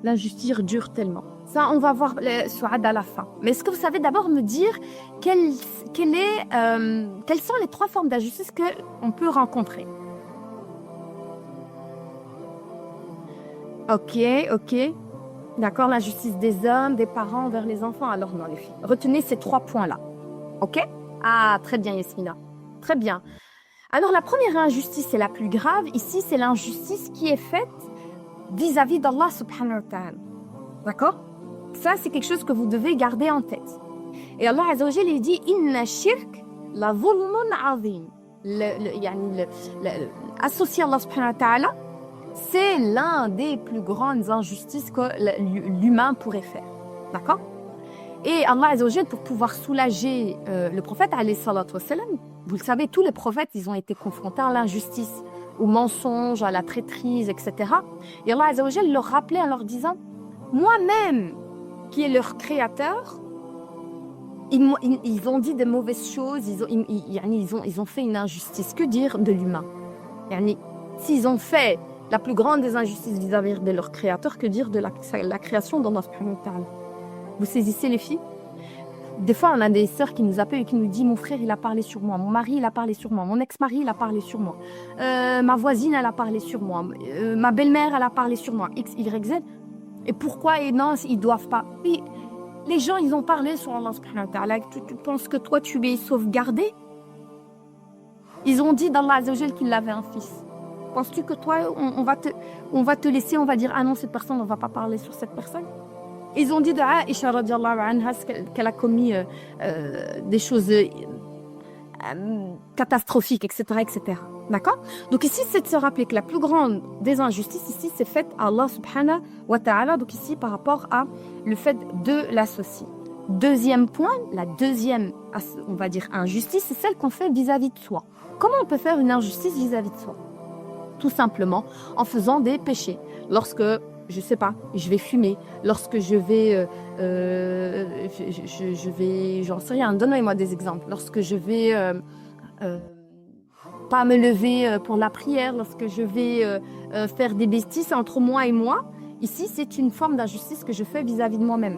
B: L'injustice dure tellement. Ça, on va voir le Souad à la fin. Mais est-ce que vous savez d'abord me dire quelles sont les 3 formes d'injustice qu'on peut rencontrer? Ok. D'accord, l'injustice des hommes, des parents envers les enfants. Alors non, les filles. Retenez ces 3 points-là. Ok? Ah, très bien, Yasmina. Très bien. Alors, la première injustice, c'est la plus grave. Ici, c'est l'injustice qui est faite vis-à-vis d'Allah subhanahu wa ta'ala. D'accord? Ça, c'est quelque chose que vous devez garder en tête. Et Allah Azza wa Jal, il dit Inna shirk la zulmun azim. Associer Allah subhanahu wa ta'ala, c'est l'un des plus grandes injustices que l'humain pourrait faire. D'accord? Et Allah Azza wa Jal, pour pouvoir soulager le prophète, alayhi salatu wa salam, vous le savez, tous les prophètes, ils ont été confrontés à l'injustice, au mensonge, à la traîtrise, etc. Et Allah Azza wa Jal leur rappelait en leur disant moi-même, qui est leur créateur, ils ont dit de mauvaises choses, ils ont fait une injustice. Que dire de l'humain? S'ils ont fait la plus grande des injustices vis-à-vis de leur créateur, que dire de la création d'Allah subhanahu wa ta'ala? Vous saisissez les filles? Des fois, on a des sœurs qui nous appellent et qui nous disent « Mon frère, il a parlé sur moi. Mon mari, il a parlé sur moi. Mon ex-mari, il a parlé sur moi. Ma voisine, elle a parlé sur moi. Ma belle-mère, elle a parlé sur moi. X, Y, Z. » Et pourquoi? Et non, ils ne doivent pas. Puis, les gens, ils ont parlé sur Allah subhanahu wa ta'ala. Tu penses que toi, tu es sauvegardé? Ils ont dit d'Allah Azza wa Jal qu'il avait un fils. Penses-tu que toi, on va te laisser, on va dire, ah non, cette personne, on ne va pas parler sur cette personne? Ils ont dit de Aïcha radiallahu anha qu'elle a commis des choses catastrophiques, etc., etc. D'accord? Donc ici, c'est de se rappeler que la plus grande des injustices, ici, c'est faite à Allah subhanahu wa ta'ala. Donc ici, par rapport à le fait de l'associer. Deuxième point, la deuxième, on va dire, injustice, c'est celle qu'on fait vis-à-vis de soi. Comment on peut faire une injustice vis-à-vis de soi? Tout simplement en faisant des péchés. Lorsque, je sais pas, je vais fumer, lorsque je vais, j'en sais rien, donnez-moi des exemples. Lorsque je vais pas me lever pour la prière, lorsque je vais faire des bêtises entre moi et moi, ici, c'est une forme d'injustice que je fais vis-à-vis de moi-même.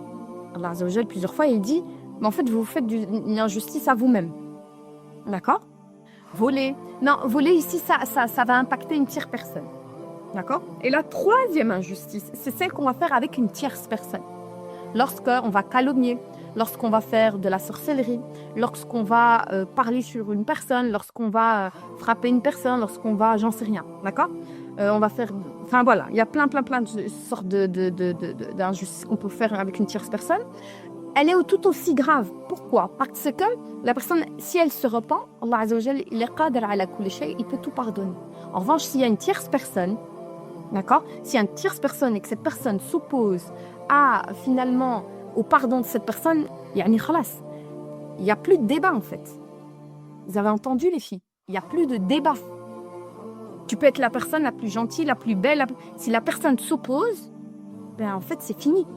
B: Allah Azza wa Jal, plusieurs fois, il dit, mais en fait, vous faites une injustice à vous-même. D'accord? Voler. Non, voler ici, ça va impacter une tierce personne. D'accord? Et la troisième injustice, c'est celle qu'on va faire avec une tierce personne. Lorsqu'on va calomnier, lorsqu'on va faire de la sorcellerie, lorsqu'on va parler sur une personne, lorsqu'on va frapper une personne, lorsqu'on va, j'en sais rien. D'accord? On va faire... Enfin voilà, il y a plein de sortes d'injustices qu'on peut faire avec une tierce personne. Elle est tout aussi grave. Pourquoi? Parce que la personne, si elle se repent, Allah Azza wa Jal, il est qadir ala kulli shay, il peut tout pardonner. En revanche, s'il y a une tierce personne, d'accord? S'il y a une tierce personne et que cette personne s'oppose à, finalement, au pardon de cette personne, yani khalas. Il n'y a plus de débat en fait. Vous avez entendu les filles? Il n'y a plus de débat. Tu peux être la personne la plus gentille, la plus belle. Si la personne s'oppose, ben en fait c'est fini.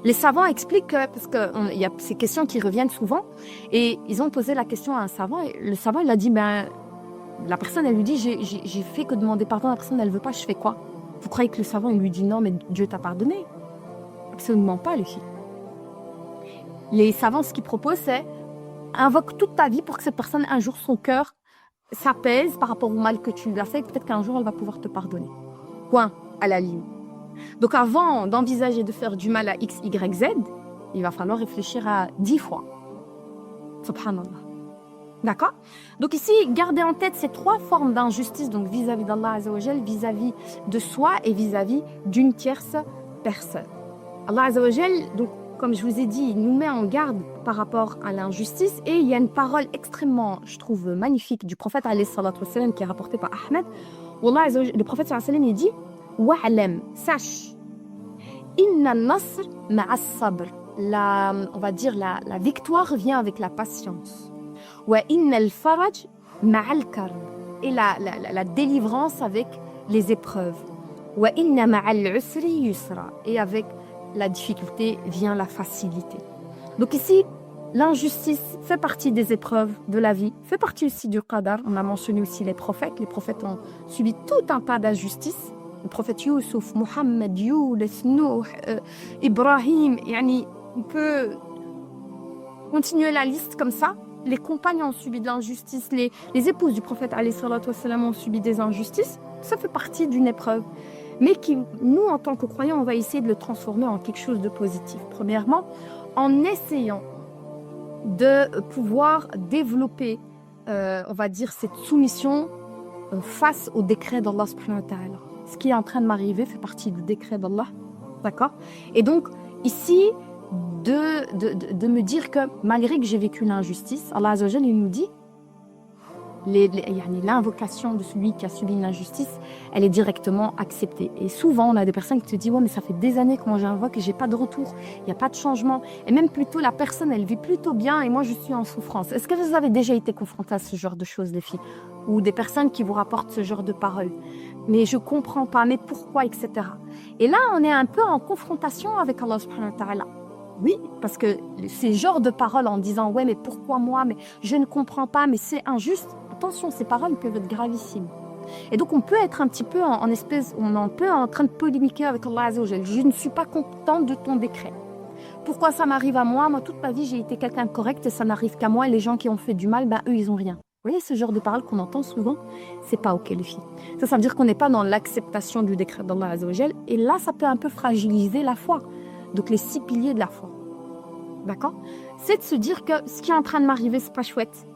B: Les savants expliquent que, parce qu'il y a ces questions qui reviennent souvent, et ils ont posé la question à un savant, et le savant il a dit, ben, la personne elle lui dit, j'ai fait que demander pardon, la personne elle ne veut pas, je fais quoi? Vous croyez que le savant il lui dit non, mais Dieu t'a pardonné? Absolument pas les filles. Les savants ce qu'ils proposent c'est, invoque toute ta vie pour que cette personne un jour son cœur s'apaise par rapport au mal que tu lui as fait, peut-être qu'un jour elle va pouvoir te pardonner. Point, à la ligne. Donc avant d'envisager de faire du mal à X, Y, Z, il va falloir réfléchir à 10 fois. Subhanallah. D'accord? Donc ici, gardez en tête ces trois formes d'injustice, donc vis-à-vis d'Allah Azza wa Jal, vis-à-vis de soi et vis-à-vis d'une tierce personne. Allah Azza wa Jal, donc comme je vous ai dit, il nous met en garde par rapport à l'injustice et il y a une parole extrêmement, je trouve, magnifique du prophète alayhi salatu wa salam qui est rapportée par Ahmed. Wallah, le prophète sallallahu alayhi wa sallam, il dit Wa'alam, sache, inna nasr ma'a sabr. On va dire la victoire vient avec la patience. Wa inna al-faraj ma'a al-karb. Et la délivrance avec les épreuves. Wa inna ma'a al-usri yusra. Et avec la difficulté vient la facilité. Donc ici, l'injustice fait partie des épreuves de la vie, fait partie aussi du qadar. On a mentionné aussi les prophètes. Les prophètes ont subi tout un tas d'injustices. Le prophète Youssouf, Mohammed, Younes, Nuh, Ibrahim, yani, on peut continuer la liste comme ça. Les compagnons ont subi de l'injustice, les épouses du prophète alayhi salatu wa salam ont subi des injustices. Ça fait partie d'une épreuve. Mais qui, nous, en tant que croyants, on va essayer de le transformer en quelque chose de positif. Premièrement, en essayant de pouvoir développer, on va dire, cette soumission face au décret d'Allah subhanahu wa ta'ala. Ce qui est en train de m'arriver fait partie du décret d'Allah. D'accord? Et donc, ici, de me dire que malgré que j'ai vécu l'injustice, Allah Azza wa Jal, il nous dit l'invocation de celui qui a subi une injustice, elle est directement acceptée. Et souvent, on a des personnes qui te disent « Ouais, mais ça fait des années que moi j'invoque et j'ai pas de retour, il n'y a pas de changement. » Et même plutôt, la personne, elle vit plutôt bien et moi, je suis en souffrance. Est-ce que vous avez déjà été confrontés à ce genre de choses, les filles? Ou des personnes qui vous rapportent ce genre de paroles? Mais je comprends pas, mais pourquoi, etc. Et là, on est un peu en confrontation avec Allah subhanahu wa ta'ala. Oui, parce que ces genres de paroles en disant « Ouais, mais pourquoi moi? Mais je ne comprends pas, mais c'est injuste. » Attention, ces paroles peuvent être gravissimes. Et donc, on peut être un petit peu on est un peu en train de polémiquer avec Allah Azza wa Jal. Je ne suis pas contente de ton décret. Pourquoi ça m'arrive à moi? Moi, toute ma vie, j'ai été quelqu'un de correct et ça n'arrive qu'à moi. Et les gens qui ont fait du mal, eux, ils n'ont rien. Vous voyez, ce genre de paroles qu'on entend souvent, c'est pas OK, les filles. Ça veut dire qu'on n'est pas dans l'acceptation du décret d'Allah Azza wa Jal. Et là, ça peut un peu fragiliser la foi. Donc, les 6 piliers de la foi. D'accord? C'est de se dire que ce qui est en train de m'arriver, c'est pas chouette.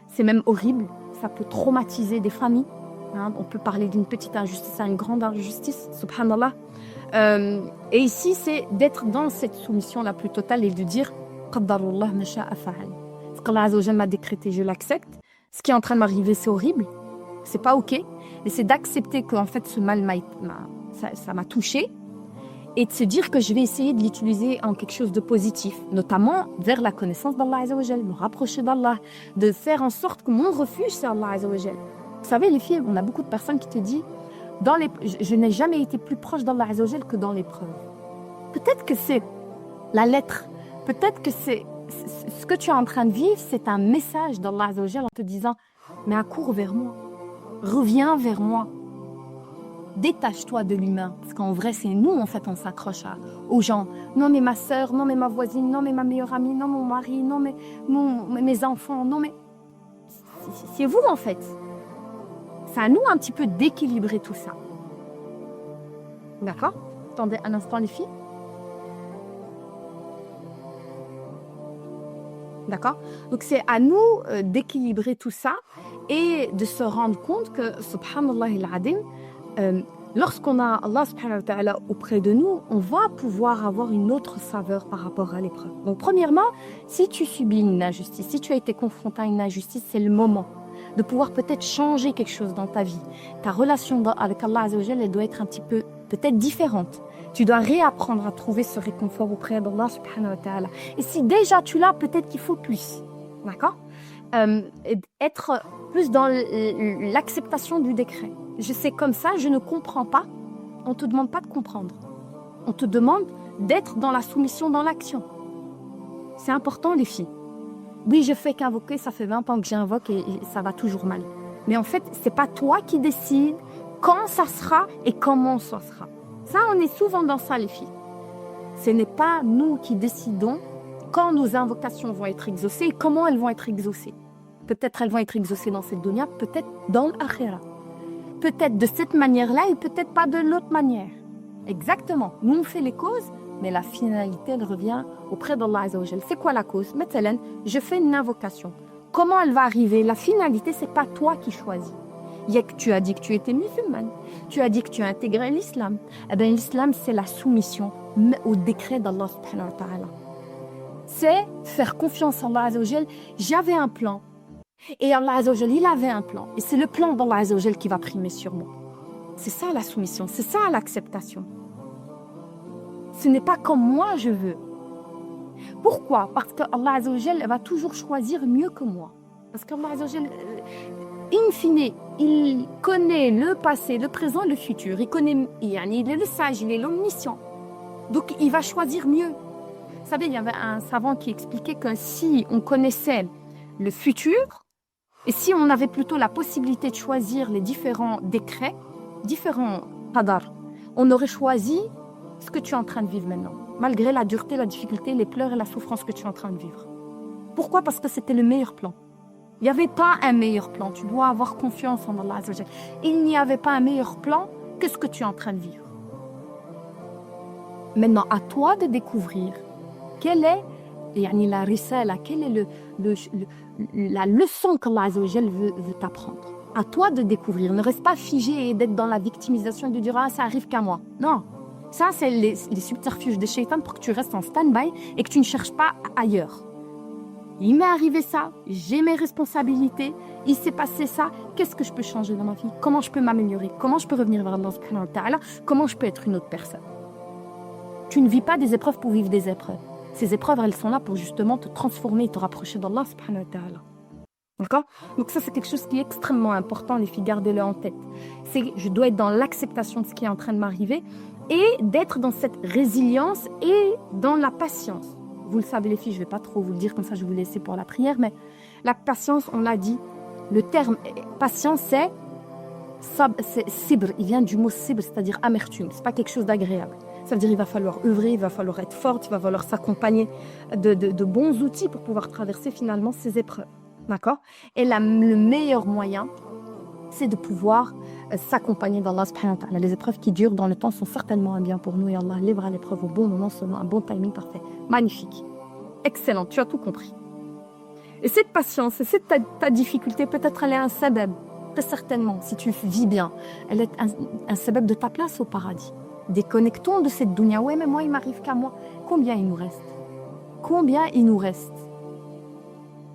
B: C'est même horrible. Ça peut traumatiser des familles. Hein, on peut parler d'une petite injustice à une grande injustice, subhanallah. Et ici, c'est d'être dans cette soumission la plus totale et de dire Qaddarullah ma sha'a fa'al. Ce qu'Allah Azza wa Jalla m'a décrété, je l'accepte. Ce qui est en train de m'arriver, c'est horrible, c'est pas ok. Et c'est d'accepter qu'en fait, ce mal ça m'a touché et de se dire que je vais essayer de l'utiliser en quelque chose de positif, notamment vers la connaissance d'Allah Azza wa Jalla, me rapprocher d'Allah, de faire en sorte que mon refuge, c'est Allah Azza wa Jalla. Vous savez, les filles, on a beaucoup de personnes qui te disent je n'ai jamais été plus proche d'Allah Azza wa Jalla que dans l'épreuve. Peut-être que c'est la lettre, peut-être que c'est ce que tu es en train de vivre, c'est un message d'Allah Azza wa Jalla en te disant mais accours vers moi, reviens vers moi, détache-toi de l'humain, parce qu'en vrai c'est nous en fait on s'accroche aux gens. Non mais ma soeur, non mais ma voisine, non mais ma meilleure amie, non mon mari, non mais mes enfants, non mais c'est vous en fait. C'est à nous un petit peu d'équilibrer tout ça. D'accord? Attendez un instant les filles. D'accord? Donc c'est à nous d'équilibrer tout ça et de se rendre compte que, subhanallah al-adim, lorsqu'on a Allah subhanahu wa ta'ala auprès de nous, on va pouvoir avoir une autre saveur par rapport à l'épreuve. Donc premièrement, si tu subis une injustice, si tu as été confronté à une injustice, c'est le moment de pouvoir peut-être changer quelque chose dans ta vie. Ta relation avec Allah Azza wa Jalla, elle doit être un petit peu peut-être différente. Tu dois réapprendre à trouver ce réconfort auprès d'Allah subhanahu wa ta'ala. Et si déjà tu l'as, peut-être qu'il faut plus. D'accord? Être plus dans l'acceptation du décret. Je sais comme ça, je ne comprends pas. On ne te demande pas de comprendre. On te demande d'être dans la soumission, dans l'action. C'est important les filles. Oui, je fais qu'invoquer, ça fait 20 ans que j'invoque et ça va toujours mal. Mais en fait, ce n'est pas toi qui décides quand ça sera et comment ça sera. Ça, on est souvent dans ça, les filles. Ce n'est pas nous qui décidons quand nos invocations vont être exaucées et comment elles vont être exaucées. Peut-être elles vont être exaucées dans cette dunya, peut-être dans l'akhira. Peut-être de cette manière-là et peut-être pas de l'autre manière. Exactement. Nous, on fait les causes, mais la finalité, elle revient auprès d'Allah Azza wa Jal. C'est quoi la cause? Maintenant, je fais une invocation. Comment elle va arriver? La finalité, c'est pas toi qui choisis. Tu as dit que tu étais musulmane. Tu as dit que tu as intégré l'islam. Eh bien, l'islam, c'est la soumission au décret d'Allah subhanahu wa ta'ala. C'est faire confiance à Allah Azza wa Jal. J'avais un plan. Et Allah Azza wa Jal, il avait un plan. Et c'est le plan d'Allah Azza wa Jal qui va primer sur moi. C'est ça la soumission. C'est ça l'acceptation. Ce n'est pas comme moi je veux. Pourquoi? Parce que Allah Azza wa Jal va toujours choisir mieux que moi. Parce qu'Allah Azza wa Jal, in fine, il connaît le passé, le présent, le futur. Il est le sage, il est l'omniscient. Donc il va choisir mieux. Vous savez, il y avait un savant qui expliquait que si on connaissait le futur, et si on avait plutôt la possibilité de choisir les différents décrets, différents qadar, on aurait choisi ce que tu es en train de vivre maintenant, malgré la dureté, la difficulté, les pleurs et la souffrance que tu es en train de vivre. Pourquoi? Parce que c'était le meilleur plan. Il n'y avait pas un meilleur plan. Tu dois avoir confiance en Allah Azza wa Jal. Il n'y avait pas un meilleur plan que ce que tu es en train de vivre. Maintenant, à toi de découvrir quelle est la risala, quelle est la leçon qu'Allah Azza wa Jal veut t'apprendre. À toi de découvrir. Ne reste pas figé et d'être dans la victimisation et de dire « Ah, ça arrive qu'à moi ». Non. Ça, c'est les subterfuges des shaytans pour que tu restes en stand-by et que tu ne cherches pas ailleurs. Il m'est arrivé ça, j'ai mes responsabilités, il s'est passé ça, qu'est-ce que je peux changer dans ma vie? Comment je peux m'améliorer? Comment je peux revenir vers Allah subhanahu wa ta'ala? Comment je peux être une autre personne? Tu ne vis pas des épreuves pour vivre des épreuves. Ces épreuves, elles sont là pour justement te transformer et te rapprocher d'Allah subhanahu wa ta'ala. D'accord? Donc ça, c'est quelque chose qui est extrêmement important, les filles, gardez-le en tête. Je dois être dans l'acceptation de ce qui est en train de m'arriver et d'être dans cette résilience et dans la patience. Vous le savez les filles, je ne vais pas trop vous le dire, comme ça je vais vous laisser pour la prière, mais la patience, on l'a dit, le terme patience c'est sibr, il vient du mot sibr, c'est-à-dire amertume, c'est pas quelque chose d'agréable. Ça veut dire qu'il va falloir œuvrer, il va falloir être forte, il va falloir s'accompagner de bons outils pour pouvoir traverser finalement ces épreuves. D'accord? Et le meilleur moyen, c'est de pouvoir s'accompagner d'Allah subhanahu wa ta'ala. Les épreuves qui durent dans le temps sont certainement un bien pour nous et Allah livre à l'épreuve au bon moment, selon un bon timing parfait. Magnifique. Excellent, tu as tout compris. Et cette patience, et ta difficulté, peut-être elle est un sabab. très certainement, si tu vis bien, elle est un sabab de ta place au paradis. Déconnectons de cette dunya. Ouais, mais moi, il m'arrive qu'à moi. Combien il nous reste? Combien il nous reste?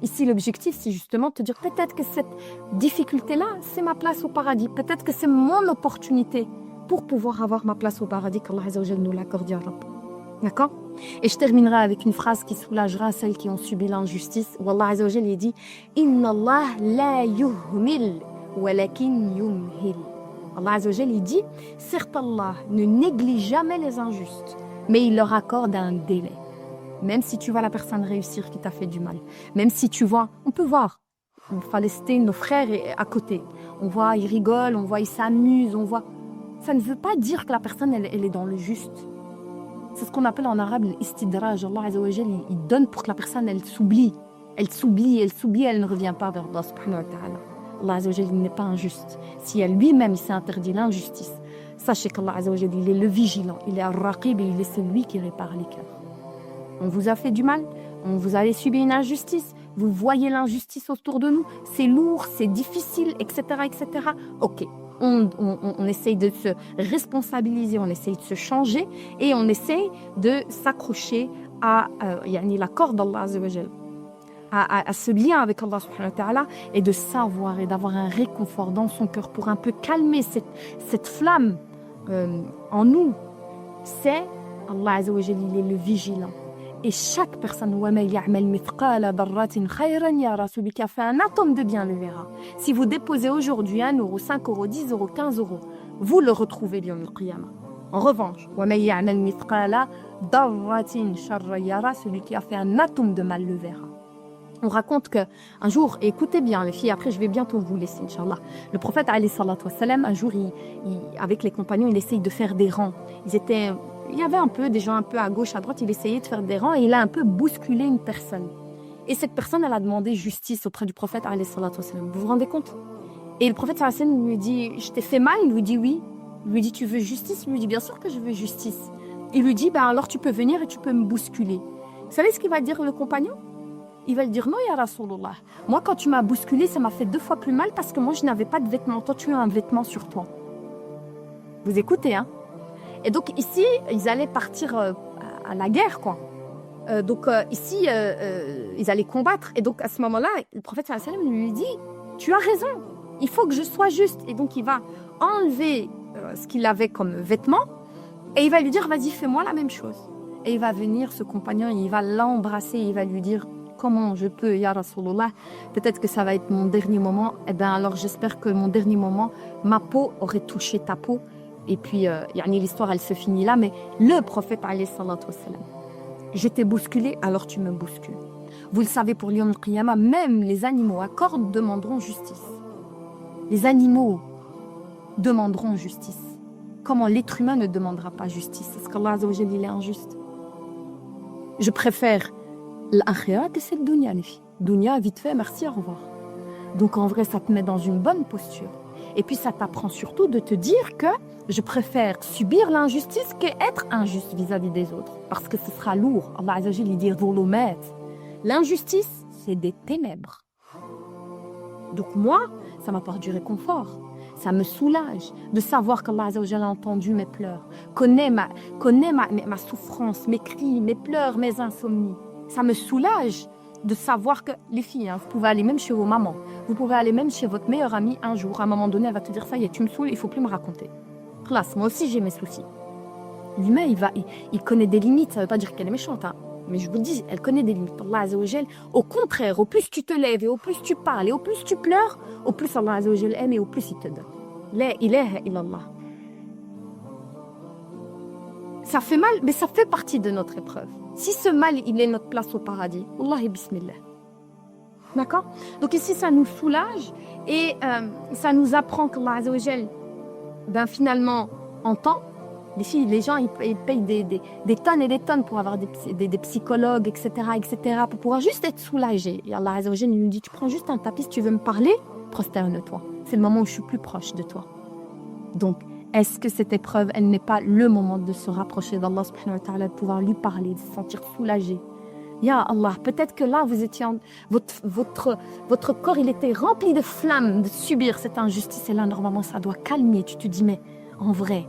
B: Ici, l'objectif, c'est justement de te dire peut-être que cette difficulté-là, c'est ma place au paradis. Peut-être que c'est mon opportunité pour pouvoir avoir ma place au paradis, qu'Allah Azza wa Jal nous l'accorde, ya Rabb. D'accord? Et je terminerai avec une phrase qui soulagera celles qui ont subi l'injustice, où Allah Azza wa Jal dit « Inna Allah la yuhmil, walakin yumhil » Allah Azza wa Jal, il dit « Certes, Allah ne néglige jamais les injustes, mais il leur accorde un délai. » Même si tu vois la personne réussir qui t'a fait du mal, même si tu vois, on peut voir en Palestine, nos frères à côté, on voit, ils rigolent, on voit, ils s'amusent, on voit. Ça ne veut pas dire que la personne, elle est dans le juste. C'est ce qu'on appelle en arabe l'istidraj. Allah Azza wa Jal, il donne pour que la personne, elle s'oublie, elle ne revient pas vers Allah subhanahu wa ta'ala. Allah Azza wa Jal, il n'est pas injuste. Si lui-même, il s'est interdit l'injustice, sachez qu'Allah Azza wa Jal, il est le vigilant, il est ar-raqib et il est celui qui répare les cœurs. On vous a fait du mal, on vous a subi une injustice, vous voyez l'injustice autour de nous, c'est lourd, c'est difficile, etc., etc. Ok, on essaye de se responsabiliser, on essaye de se changer et on essaye de s'accrocher à la corde d'Allah Azza wa Jal, à ce lien avec Allah subhanahu wa ta'ala et de savoir et d'avoir un réconfort dans son cœur pour un peu calmer cette flamme en nous. C'est Allah Azza wa Jal, il est le vigilant. Et chaque personne, celui qui a fait un atome de bien le verra. Si vous déposez aujourd'hui 1 euro, 5 euros, 10 euros, 15 euros, vous le retrouvez bien au Qiyamah. En revanche, celui qui a fait un atome de mal le verra. On raconte qu'un jour, et écoutez bien les filles, après je vais bientôt vous laisser, Inch'Allah. Le prophète, un jour, avec les compagnons, il essaye de faire des rangs. Il y avait des gens un peu à gauche, à droite, il essayait de faire des rangs et il a un peu bousculé une personne. Et cette personne, elle a demandé justice auprès du prophète, vous vous rendez compte? Et le prophète lui dit, je t'ai fait mal? Il lui dit oui. Il lui dit, tu veux justice? Il lui dit, bien sûr que je veux justice. Il lui dit, alors tu peux venir et tu peux me bousculer. Vous savez ce qu'il va dire le compagnon? Il va lui dire, non, ya Rasulullah. Moi, quand tu m'as bousculé, ça m'a fait 2 fois plus mal parce que moi, je n'avais pas de vêtements. Toi, tu as un vêtement sur toi. Vous écoutez, hein? Et donc ici, ils allaient partir à la guerre, quoi. Ici, ils allaient combattre. Et donc à ce moment-là, le prophète sallallahu alayhi wa sallam lui dit, tu as raison, il faut que je sois juste. Et donc il va enlever ce qu'il avait comme vêtement et il va lui dire, vas-y, fais-moi la même chose. Et il va venir, ce compagnon, il va l'embrasser, il va lui dire, comment je peux, ya Rasulullah, peut-être que ça va être mon dernier moment. Eh bien alors j'espère que mon dernier moment, ma peau aurait touché ta peau. Et puis, l'histoire, elle se finit là. Mais le prophète, alayhi salatu wassalam, je t'ai bousculé, alors tu me bouscules. Vous le savez, pour l'Yawm al-Qiyamah, même les animaux à cordes demanderont justice. Les animaux demanderont justice. Comment l'être humain ne demandera pas justice? Est-ce qu'Allah Azza wa Jalla, il est injuste? Je préfère l'akhirat que cette dunya, les filles. Dunya, vite fait, merci, au revoir. Donc, en vrai, ça te met dans une bonne posture. Et puis ça t'apprend surtout de te dire que je préfère subir l'injustice qu'être injuste vis-à-vis des autres. Parce que ce sera lourd. Allah Azza wa Jalla dit dhulumat. L'injustice, c'est des ténèbres. Donc moi, ça m'apporte du réconfort. Ça me soulage de savoir qu'Allah Azza wa Jalla a entendu mes pleurs, connaît ma souffrance, mes cris, mes pleurs, mes insomnies. Ça me soulage de savoir que les filles, vous pouvez aller même chez vos mamans, vous pouvez aller même chez votre meilleure amie un jour, à un moment donné, elle va te dire ça y est, tu me saoules, il ne faut plus me raconter. Classe, moi aussi j'ai mes soucis. L'humain, il connaît des limites, ça ne veut pas dire qu'elle est méchante, hein. Mais je vous le dis, elle connaît des limites. Allah Azza wa Jal, au contraire, au plus tu te lèves et au plus tu parles et au plus tu pleures, au plus Allah Azza wa Jal aime et au plus il te donne. La ilaha illallah. Ça fait mal, mais ça fait partie de notre épreuve. Si ce mal, il est notre place au paradis, Wallahi bismillah. D'accord? Donc ici, ça nous soulage et ça nous apprend qu'Allah Azza wa Jal, finalement, entend. Les gens, ils payent des tonnes et des tonnes pour avoir des psychologues, etc., pour pouvoir juste être soulagés. Et Allah Azza wa Jal, il nous dit, tu prends juste un tapis, si tu veux me parler, prosterne-toi. C'est le moment où je suis plus proche de toi. Donc, est-ce que cette épreuve, elle n'est pas le moment de se rapprocher d'Allah subhanahu wa ta'ala, de pouvoir lui parler, de se sentir soulagé, Ya Allah, peut-être que là, vous étiez votre corps, il était rempli de flammes, de subir cette injustice. Et là, normalement, ça doit calmer. Tu te dis, mais en vrai,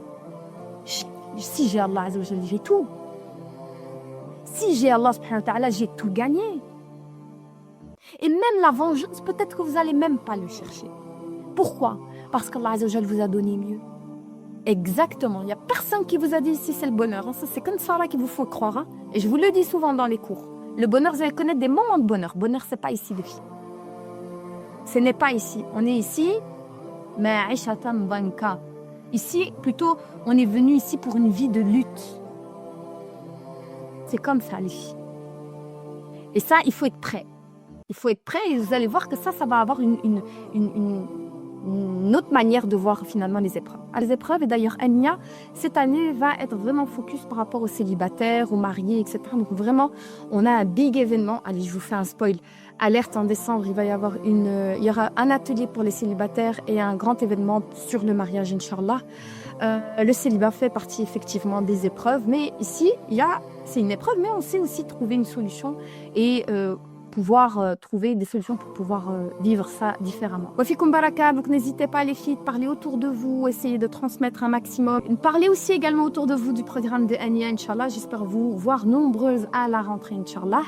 B: si j'ai Allah Azza wa Jalla, j'ai tout. Si j'ai Allah subhanahu wa ta'ala, j'ai tout gagné. Et même la vengeance, peut-être que vous n'allez même pas le chercher. Pourquoi? Parce qu'Allah Azza wa Jalla vous a donné mieux. Exactement. Il n'y a personne qui vous a dit ici c'est le bonheur. Ça, c'est comme ça là qu'il vous faut croire. Hein. Et je vous le dis souvent dans les cours. Le bonheur, vous allez connaître des moments de bonheur. Bonheur, ce n'est pas ici, les filles. Ce n'est pas ici. On est ici, ma'ishatan banka. Ici, plutôt, on est venu ici pour une vie de lutte. C'est comme ça, les filles. Et ça, il faut être prêt. Il faut être prêt et vous allez voir que ça va avoir une autre manière de voir finalement les épreuves. Les épreuves, et d'ailleurs, Ania, cette année, va être vraiment focus par rapport aux célibataires, aux mariés, etc. Donc vraiment, on a un big événement. Allez, je vous fais un spoil. Alerte en décembre, il y aura un atelier pour les célibataires et un grand événement sur le mariage, Inch'Allah. Le célibat fait partie effectivement des épreuves, mais ici, c'est une épreuve, mais on sait aussi trouver une solution et pouvoir trouver des solutions pour pouvoir vivre ça différemment. Wafikum baraka, donc n'hésitez pas les filles, parlez autour de vous, essayez de transmettre un maximum. Parlez aussi également autour de vous du programme de Ania, Inch'Allah. J'espère vous voir nombreuses à la rentrée, Inch'Allah.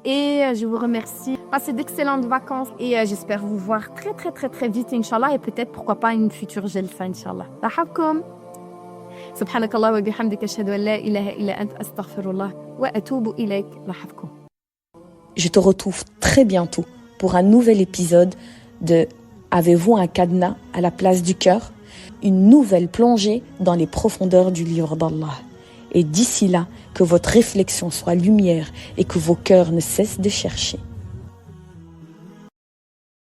B: Et je vous remercie. Passez d'excellentes vacances et j'espère vous voir très très très très vite, Inch'Allah, et peut-être pourquoi pas une future jalsa, Inch'Allah. Lahabkoum. سبحانك الله وبحمدك أشهد أن لا إله إلا أنت أستغفر الله وأتوب إليك. لحظكم.
C: Je te retrouve très bientôt pour un nouvel épisode de Avez-vous un cadenas à la place du cœur? Une nouvelle plongée dans les profondeurs du livre d'Allah. Et d'ici là, que votre réflexion soit lumière et que vos cœurs ne cessent de chercher.